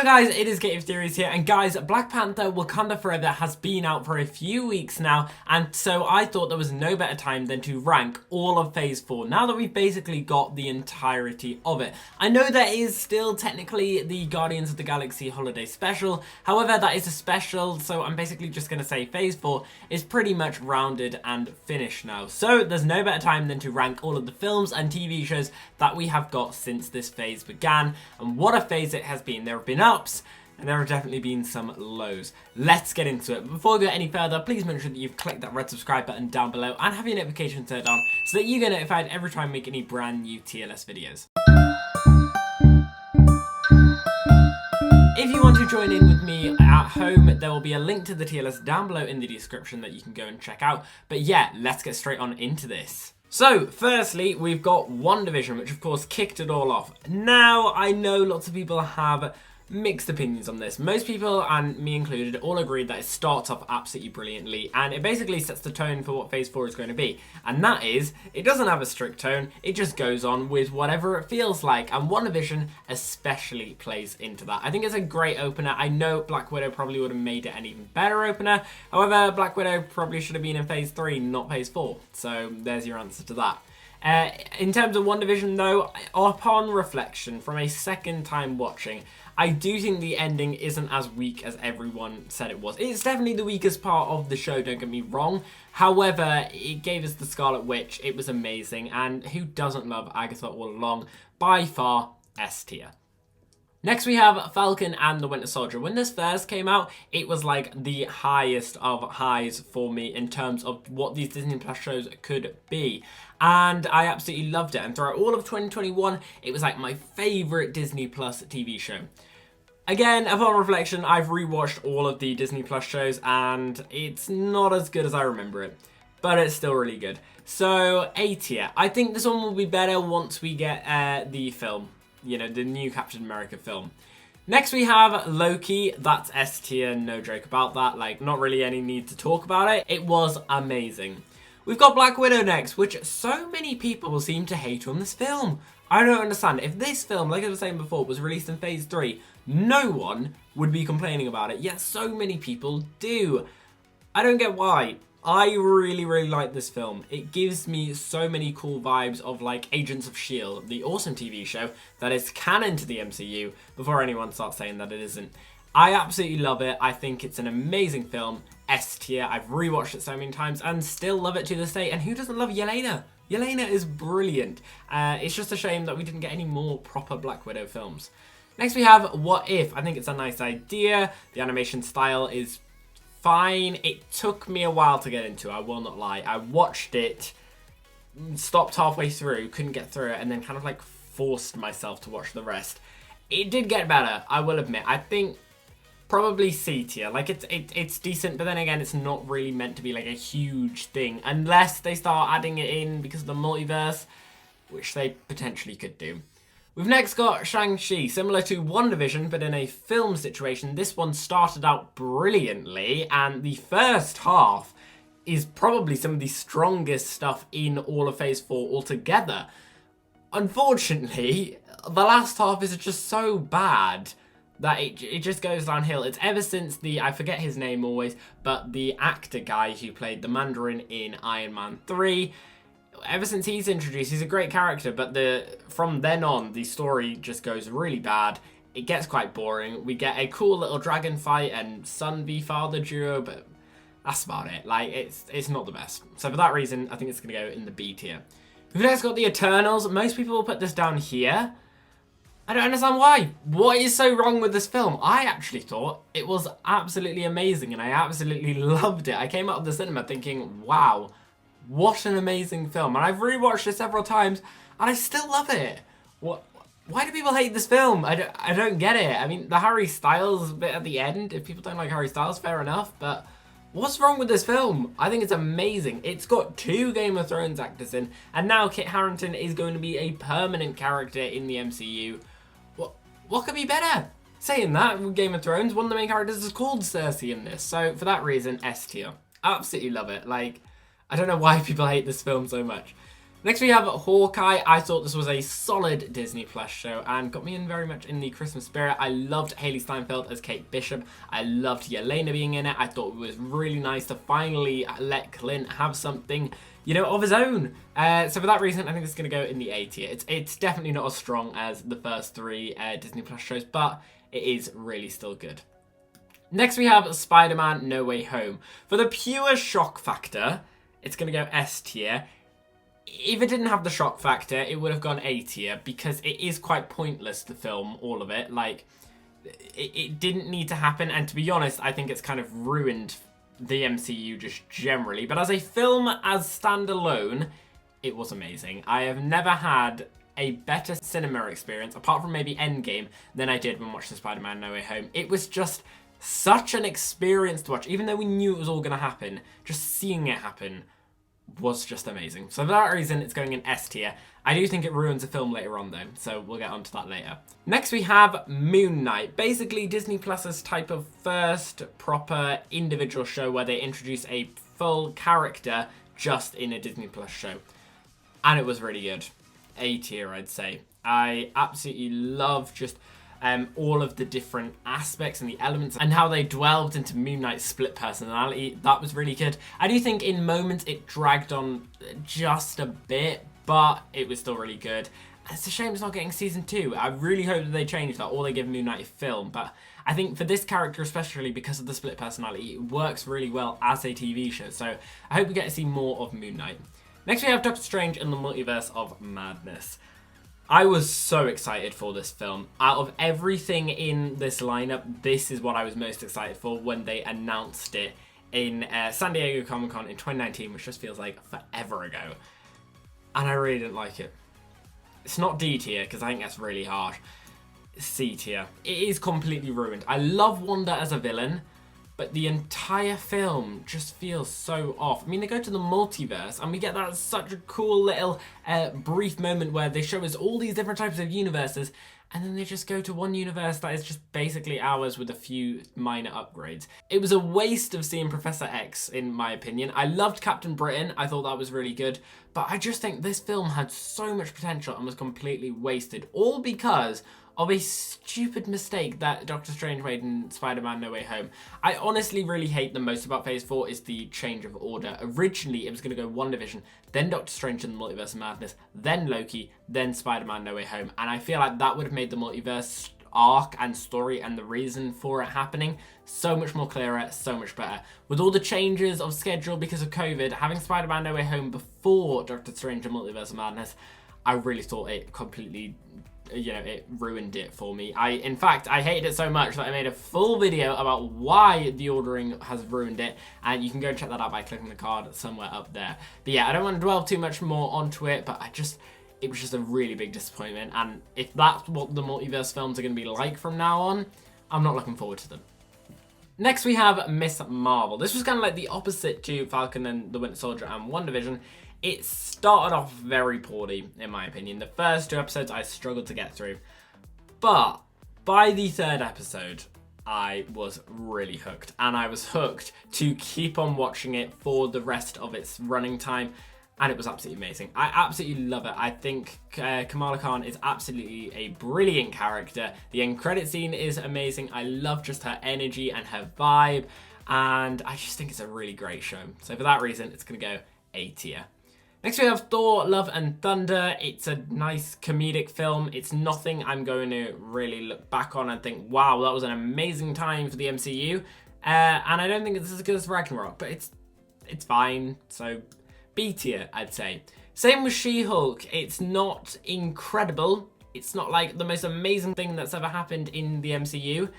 guys, it is Gative Theories here, and guys, Black Panther Wakanda Forever has been out for a few weeks now, and so I thought there was no better time than to rank all of Phase 4, now that we've basically got the entirety of it. I know there is still technically the Guardians of the Galaxy Holiday Special, however that is a special, so I'm basically just going to say Phase 4 is pretty much rounded and finished now. So there's no better time than to rank all of the films and TV shows that we have got since this phase began, and what a phase it has been. There have been ups, and there have definitely been some lows. Let's get into it. But before we go any further, please make sure that you've clicked that red subscribe button down below and have your notifications turned on so that you get notified every time we make any brand new TLS videos. If you want to join in with me at home, there will be a link to the TLS down below in the description that you can go and check out. But yeah, let's get straight on into this. So, firstly, we've got WandaVision, which of course kicked it all off. Now, I know lots of people have mixed opinions on this. Most people, and me included, all agreed that it starts off absolutely brilliantly, and it basically sets the tone for what Phase 4 is going to be. And that is, it doesn't have a strict tone, it just goes on with whatever it feels like, and WandaVision especially plays into that. I think it's a great opener. I know Black Widow probably would have made it an even better opener, however, Black Widow probably should have been in Phase 3, not Phase 4, so there's your answer to that. In terms of WandaVision though, upon reflection, from a second time watching, I do think the ending isn't as weak as everyone said it was. It's definitely the weakest part of the show, don't get me wrong. However, it gave us the Scarlet Witch, it was amazing, and who doesn't love Agatha all along? By far, S tier. Next we have Falcon and the Winter Soldier. When this first came out, it was like the highest of highs for me in terms of what these Disney Plus shows could be. And I absolutely loved it. And throughout all of 2021, it was like my favourite Disney Plus TV show. Again, upon reflection, I've rewatched all of the Disney Plus shows and it's not as good as I remember it. But it's still really good. So, A tier. I think this one will be better once we get the film. You know, the new Captain America film. Next we have Loki. That's S tier, no joke about that. Like, not really any need to talk about it. It was amazing. We've got Black Widow next, which so many people seem to hate on this film. I don't understand. If this film, like I was saying before, was released in Phase 3, no one would be complaining about it, yet so many people do. I don't get why. I really, really like this film. It gives me so many cool vibes of like Agents of S.H.I.E.L.D., the awesome TV show that is canon to the MCU, before anyone starts saying that it isn't. I absolutely love it. I think it's an amazing film. S tier. I've rewatched it so many times and still love it to this day. And who doesn't love Yelena? Yelena is brilliant. It's just a shame that we didn't get any more proper Black Widow films. Next we have What If. I think it's a nice idea. The animation style is fine. It took me a while to get into, I will not lie. I watched it, stopped halfway through, couldn't get through it, and then kind of like forced myself to watch the rest. It did get better, I will admit. I think probably C tier. Like it's decent, but then again, it's not really meant to be like a huge thing unless they start adding it in because of the multiverse, which they potentially could do. We've next got Shang-Chi, similar to WandaVision, but in a film situation. This one started out brilliantly, and the first half is probably some of the strongest stuff in all of Phase 4 altogether. Unfortunately, the last half is just so bad that it just goes downhill. It's ever since I forget his name always, but the actor guy who played the Mandarin in Iron Man 3, ever since he's introduced, he's a great character, but from then on, the story just goes really bad. It gets quite boring. We get a cool little dragon fight and son v father duo, but that's about it. Like, it's not the best. So for that reason, I think it's going to go in the B tier. We've next got the Eternals. Most people will put this down here. I don't understand why. What is so wrong with this film? I actually thought it was absolutely amazing, and I absolutely loved it. I came out of the cinema thinking, wow, what an amazing film. And I've rewatched it several times, and I still love it. Why do people hate this film? I don't get it. I mean, the Harry Styles bit at the end, if people don't like Harry Styles, fair enough, but what's wrong with this film? I think it's amazing. It's got 2 Game of Thrones actors in, and now Kit Harington is going to be a permanent character in the MCU. What could be better? Saying that, with Game of Thrones, one of the main characters is called Cersei in this, so for that reason, S tier. Absolutely love it. Like, I don't know why people hate this film so much. Next we have Hawkeye. I thought this was a solid Disney Plus show and got me in very much in the Christmas spirit. I loved Haley Steinfeld as Kate Bishop. I loved Yelena being in it. I thought it was really nice to finally let Clint have something, you know, of his own. So for that reason, I think this is going to go in the A tier. It's definitely not as strong as the first three Disney Plus shows, but it is really still good. Next we have Spider-Man No Way Home. For the pure shock factor, it's going to go S tier. If it didn't have the shock factor, it would have gone A tier because it is quite pointless, the film, all of it. Like, it didn't need to happen, and to be honest, I think it's kind of ruined the MCU just generally. But as a film, as standalone, it was amazing. I have never had a better cinema experience, apart from maybe Endgame, than I did when watching Spider-Man No Way Home. It was just such an experience to watch. Even though we knew it was all going to happen, just seeing it happen was just amazing. So for that reason, it's going in S tier. I do think it ruins the film later on though, so we'll get onto that later. Next we have Moon Knight. Basically Disney Plus's type of first proper individual show where they introduce a full character just in a Disney Plus show. And it was really good. A tier, I'd say. I absolutely love just all of the different aspects and the elements and how they delved into Moon Knight's split personality. That was really good. I do think in moments it dragged on just a bit, but it was still really good. It's a shame it's not getting season 2. I really hope that they change that or they give Moon Knight a film, but I think for this character especially, because of the split personality, it works really well as a TV show, so I hope we get to see more of Moon Knight. Next we have Doctor Strange in the Multiverse of Madness. I was so excited for this film. Out of everything in this lineup, this is what I was most excited for when they announced it in San Diego Comic-Con in 2019, which just feels like forever ago. And I really didn't like it. It's not D tier, because I think that's really harsh. It's C tier. It is completely ruined. I love Wanda as a villain, but the entire film just feels so off. I mean, they go to the multiverse, and we get that such a cool little brief moment where they show us all these different types of universes, and then they just go to one universe that is just basically ours with a few minor upgrades. It was a waste of seeing Professor X, in my opinion. I loved Captain Britain. I thought that was really good, but I just think this film had so much potential and was completely wasted, all because of a stupid mistake that Doctor Strange made in Spider-Man No Way Home. I honestly really hate the most about Phase 4 is the change of order. Originally, it was going to go WandaVision, then Doctor Strange in the Multiverse of Madness, then Loki, then Spider-Man No Way Home. And I feel like that would have made the multiverse arc and story and the reason for it happening so much more clearer, so much better. With all the changes of schedule because of COVID, having Spider-Man No Way Home before Doctor Strange and Multiverse of Madness, I really thought it completely, you know, it ruined it for me. In fact, I hated it so much that I made a full video about why the ordering has ruined it, and you can go and check that out by clicking the card somewhere up there. But yeah, I don't want to dwell too much more onto it, but it was just a really big disappointment, and if that's what the multiverse films are going to be like from now on, I'm not looking forward to them. Next we have Miss Marvel. This was kind of like the opposite to Falcon and the Winter Soldier and WandaVision. It started off very poorly, in my opinion. The first 2 episodes I struggled to get through. But by the 3rd episode, I was really hooked. And I was hooked to keep on watching it for the rest of its running time. And it was absolutely amazing. I absolutely love it. I think Kamala Khan is absolutely a brilliant character. The end credit scene is amazing. I love just her energy and her vibe. And I just think it's a really great show. So for that reason, it's going to go A tier. Next we have Thor, Love and Thunder. It's a nice comedic film. It's nothing I'm going to really look back on and think, wow, that was an amazing time for the MCU. And I don't think it's as good as Ragnarok, but it's fine. So B tier, I'd say. Same with She-Hulk. It's not incredible. It's not like the most amazing thing that's ever happened in the MCU.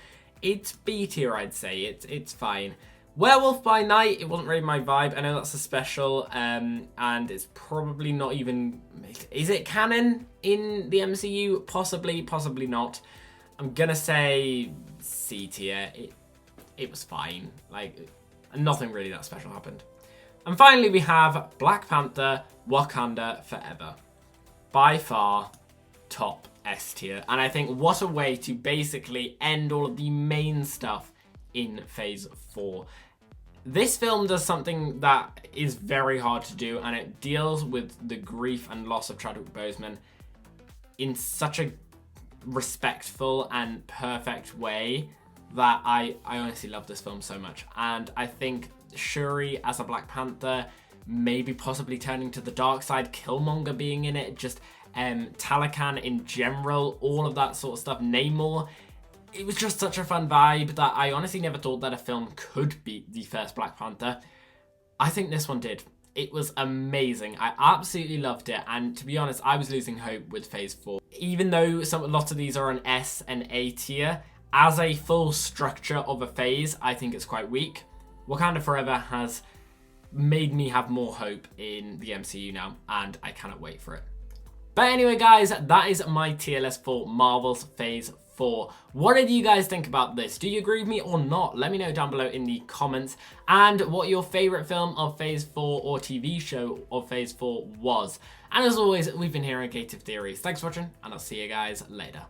It's B tier, I'd say. It's fine. Werewolf by Night, it wasn't really my vibe. I know that's a special, and it's probably not even... Is it canon in the MCU? Possibly, possibly not. I'm gonna say C tier. It was fine. Like, nothing really that special happened. And finally, we have Black Panther, Wakanda Forever. By far, top S tier. And I think what a way to basically end all of the main stuff in Phase 4. This film does something that is very hard to do, and it deals with the grief and loss of Chadwick Boseman in such a respectful and perfect way that I honestly love this film so much. And I think Shuri as a Black Panther, maybe possibly turning to the dark side, Killmonger being in it, just Talakan in general, all of that sort of stuff, Namor. It was just such a fun vibe that I honestly never thought that a film could beat the first Black Panther. I think this one did. It was amazing. I absolutely loved it. And to be honest, I was losing hope with Phase 4. Even though lots of these are an S and A tier, as a full structure of a phase, I think it's quite weak. Wakanda Forever has made me have more hope in the MCU now, and I cannot wait for it. But anyway, guys, that is my tier list for Marvel's Phase 4. What did you guys think about this? Do you agree with me or not? Let me know down below in the comments, and what your favourite film of Phase 4 or TV show of Phase 4 was. And as always, we've been here on Creative Theories. Thanks for watching, and I'll see you guys later.